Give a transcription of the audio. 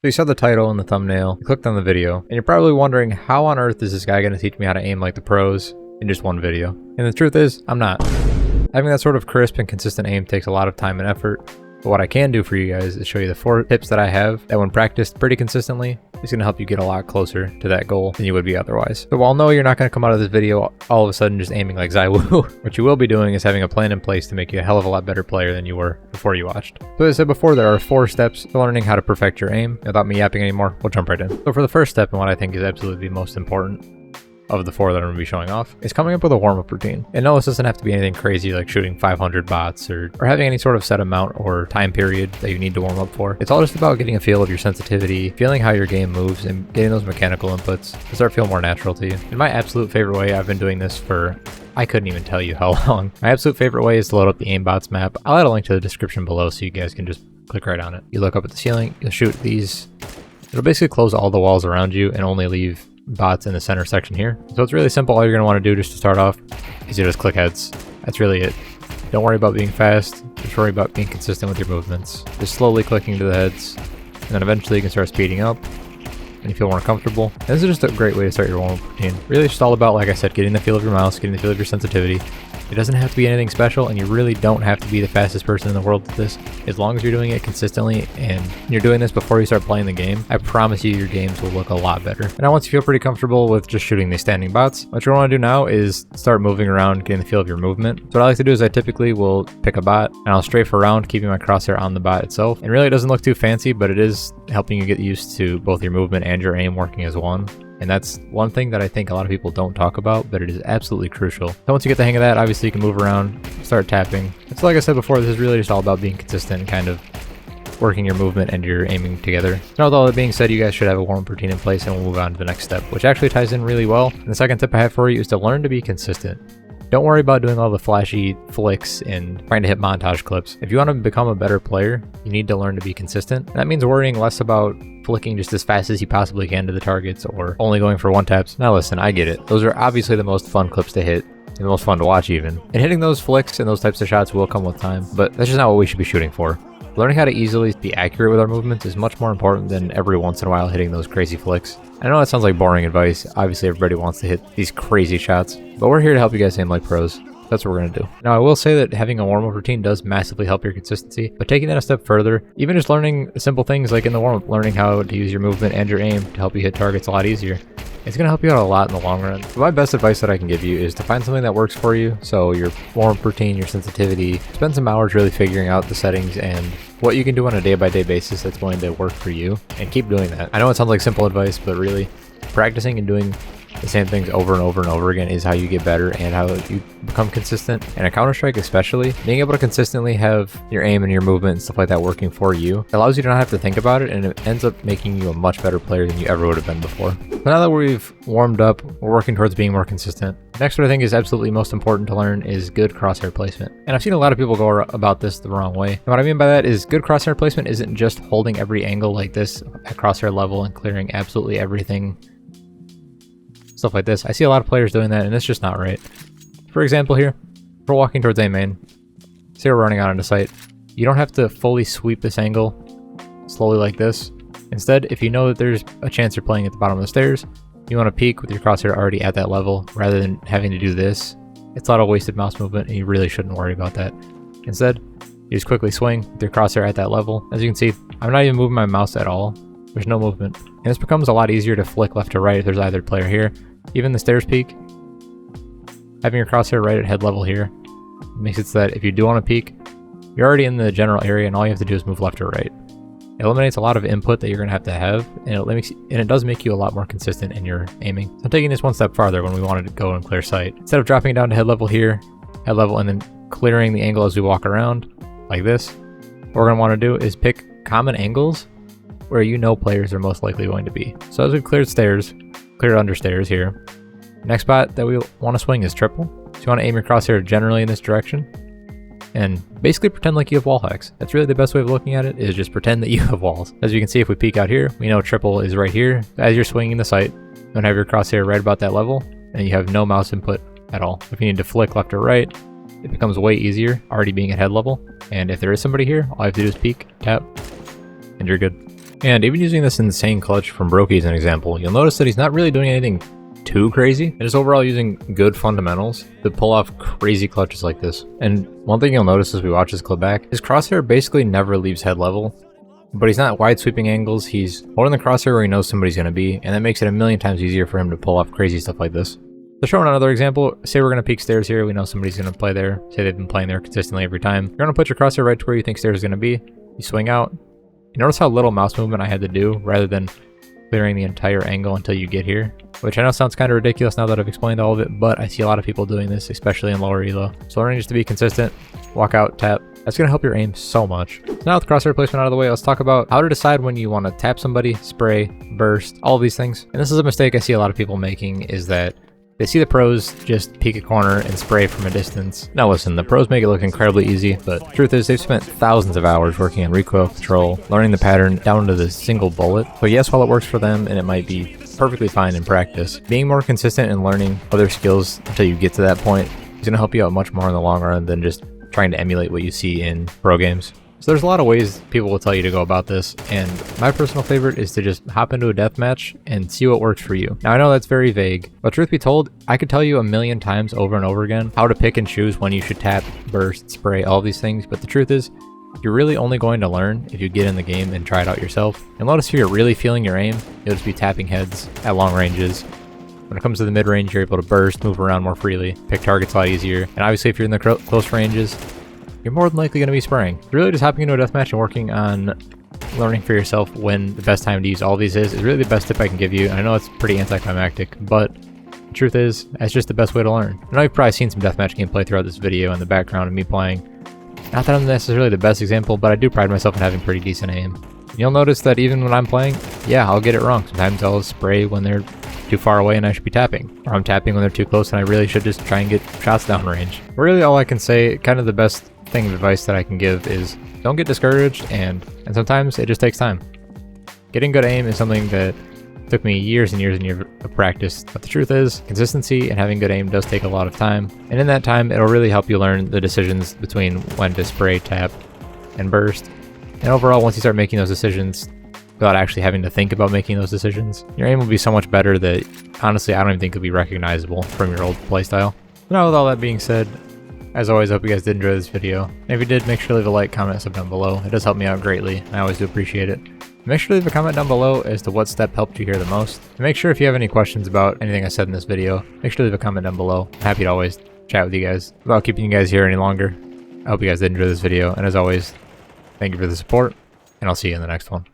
So you saw the title and the thumbnail, you clicked on the video, and you're probably wondering how on earth is this guy going to teach me how to aim like the pros in just one video? And the truth is, I'm not. Having that sort of crisp and consistent aim takes a lot of time and effort, but what I can do for you guys is show you the 4 tips that I have that when practiced pretty consistently is going to help you get a lot closer to that goal than you would be otherwise. So while no, you're not going to come out of this video all of a sudden just aiming like ZywOo, what you will be doing is having a plan in place to make you a hell of a lot better player than you were before you watched. So as I said before, there are 4 steps to learning how to perfect your aim. Without me yapping anymore, we'll jump right in. So for the first step, and what I think is absolutely the most important of the 4 that I'm going to be showing off, is coming up with a warm-up routine. And no, this doesn't have to be anything crazy like shooting 500 bots or having any sort of set amount or time period that you need to warm up for. It's all just about getting a feel of your sensitivity, feeling how your game moves, and getting those mechanical inputs to start feel more natural to you. In my absolute favorite way, I've been doing this for, I couldn't even tell you how long. My absolute favorite way is to load up the aimbots map. I'll add a link to the description below so you guys can just click right on it. You look up at the ceiling, you'll shoot these. It'll basically close all the walls around you and only leave bots in the center section here. So it's really simple. All you're going to want to do just to start off is you just click heads. That's really it. Don't worry about being fast. Just worry about being consistent with your movements. Just slowly clicking to the heads, and then eventually you can start speeding up and you feel more comfortable. And this is just a great way to start your warm-up routine. Really just all about, like I said, getting the feel of your mouse, getting the feel of your sensitivity. It doesn't have to be anything special, and you really don't have to be the fastest person in the world at this. As long as you're doing it consistently and you're doing this before you start playing the game, I promise you your games will look a lot better. And now once you feel pretty comfortable with just shooting these standing bots, what you want to do now is start moving around, getting the feel of your movement. So what I like to do is I typically will pick a bot and I'll strafe around, keeping my crosshair on the bot itself. And really it doesn't look too fancy, but it is helping you get used to both your movement and your aim working as one. And that's one thing that I think a lot of people don't talk about, but it is absolutely crucial. So once you get the hang of that, obviously you can move around, start tapping. So like I said before, this is really just all about being consistent and kind of working your movement and your aiming together. So with all that being said, you guys should have a warm-up routine in place, and we'll move on to the next step, which actually ties in really well. And the second tip I have for you is to learn to be consistent. Don't worry about doing all the flashy flicks and trying to hit montage clips. If you want to become a better player, you need to learn to be consistent. That means worrying less about flicking just as fast as you possibly can to the targets or only going for one taps. Now listen, I get it. Those are obviously the most fun clips to hit and the most fun to watch even. And hitting those flicks and those types of shots will come with time, but that's just not what we should be shooting for. Learning how to easily be accurate with our movements is much more important than every once in a while hitting those crazy flicks. I know that sounds like boring advice. Obviously everybody wants to hit these crazy shots, but we're here to help you guys aim like pros. That's what we're going to do. Now I will say that having a warm-up routine does massively help your consistency, but taking that a step further, even just learning simple things like in the warm-up, learning how to use your movement and your aim to help you hit targets a lot easier, it's going to help you out a lot in the long run. So my best advice that I can give you is to find something that works for you. So your warm-up routine, your sensitivity, spend some hours really figuring out the settings and what you can do on a day-by-day basis that's going to work for you, and keep doing that. I know it sounds like simple advice, but really practicing and doing the same things over and over and over again is how you get better and how you become consistent. And a Counter-Strike especially, being able to consistently have your aim and your movement and stuff like that working for you allows you to not have to think about it, and it ends up making you a much better player than you ever would have been before. But now that we've warmed up, we're working towards being more consistent. Next, what I think is absolutely most important to learn is good crosshair placement. And I've seen a lot of people go about this the wrong way. And what I mean by that is good crosshair placement isn't just holding every angle like this at crosshair level and clearing absolutely everything, stuff like this. I see a lot of players doing that, and it's just not right. For example here, we're walking towards A main. Say we're running out into sight. You don't have to fully sweep this angle slowly like this. Instead, if you know that there's a chance you're playing at the bottom of the stairs, you want to peek with your crosshair already at that level rather than having to do this. It's a lot of wasted mouse movement, and you really shouldn't worry about that. Instead, you just quickly swing with your crosshair at that level. As you can see, I'm not even moving my mouse at all. There's no movement. And this becomes a lot easier to flick left to right if there's either player here. Even the stairs peek, having your crosshair right at head level here makes it so that if you do want to peek, you're already in the general area and all you have to do is move left or right. It eliminates a lot of input that you're going to have, and it does make you a lot more consistent in your aiming. So I'm taking this one step farther when we wanted to go and clear sight. Instead of dropping down to head level here, head level, and then clearing the angle as we walk around like this, what we're going to want to do is pick common angles where you know players are most likely going to be. So as we've cleared stairs, cleared under stairs here, next spot that we want to swing is triple. So you want to aim your crosshair generally in this direction and basically pretend like you have wall hacks. That's really the best way of looking at it, is just pretend that you have walls. As you can see, if we peek out here, we know triple is right here. As you're swinging the sight, you want to have your crosshair right about that level, and you have no mouse input at all. If you need to flick left or right, it becomes way easier already being at head level. And if there is somebody here, all you have to do is peek, tap, and you're good. And even using this insane clutch from Brokey as an example, you'll notice that he's not really doing anything too crazy, and just overall using good fundamentals to pull off crazy clutches like this. And one thing you'll notice as we watch this clip back, his crosshair basically never leaves head level, but he's not wide sweeping angles, he's holding the crosshair where he knows somebody's going to be, and that makes it a million times easier for him to pull off crazy stuff like this. To show another example, say we're going to peek stairs here, we know somebody's going to play there, say they've been playing there consistently every time. You're going to put your crosshair right to where you think stairs is going to be, you swing out. You notice how little mouse movement I had to do rather than clearing the entire angle until you get here, which I know sounds kind of ridiculous now that I've explained all of it, but I see a lot of people doing this, especially in lower elo. So learning just to be consistent, walk out, tap, that's going to help your aim so much. So now with crosshair placement out of the way, let's talk about how to decide when you want to tap somebody, spray, burst, all of these things. And this is a mistake I see a lot of people making, is that they see the pros just peek a corner and spray from a distance. Now listen, the pros make it look incredibly easy, but the truth is they've spent thousands of hours working on recoil control, learning the pattern down to the single bullet. So yes, while it works for them and it might be perfectly fine in practice, being more consistent and learning other skills until you get to that point is going to help you out much more in the long run than just trying to emulate what you see in pro games. So there's a lot of ways people will tell you to go about this, and my personal favorite is to just hop into a deathmatch and see what works for you. Now I know that's very vague, but truth be told, I could tell you a million times over and over again how to pick and choose when you should tap, burst, spray, all these things, but the truth is, you're really only going to learn if you get in the game and try it out yourself. And notice if you're really feeling your aim, you'll just be tapping heads at long ranges. When it comes to the mid-range, you're able to burst, move around more freely, pick targets a lot easier, and obviously if you're in the close ranges, you're more than likely going to be spraying. Really just hopping into a deathmatch and working on learning for yourself when the best time to use all these is really the best tip I can give you. I know it's pretty anticlimactic, but the truth is, that's just the best way to learn. I know you've probably seen some deathmatch gameplay throughout this video in the background of me playing. Not that I'm necessarily the best example, but I do pride myself in having pretty decent aim. You'll notice that even when I'm playing, yeah, I'll get it wrong. Sometimes I'll spray when they're too far away and I should be tapping. Or I'm tapping when they're too close and I really should just try and get shots down range. Really all I can say, kind of the best thing of advice that I can give is don't get discouraged, and sometimes it just takes time. Getting good aim is something that took me years and years and years of practice, but the truth is consistency and having good aim does take a lot of time, and in that time it'll really help you learn the decisions between when to spray, tap, and burst. And overall, once you start making those decisions without actually having to think about making those decisions, your aim will be so much better that honestly I don't even think it'll be recognizable from your old playstyle. Now with all that being said, as always, I hope you guys did enjoy this video. And if you did, make sure to leave a like, comment, and sub down below. It does help me out greatly, and I always do appreciate it. Make sure to leave a comment down below as to what step helped you here the most. And make sure if you have any questions about anything I said in this video, make sure to leave a comment down below. I'm happy to always chat with you guys. Without keeping you guys here any longer, I hope you guys did enjoy this video. And as always, thank you for the support, and I'll see you in the next one.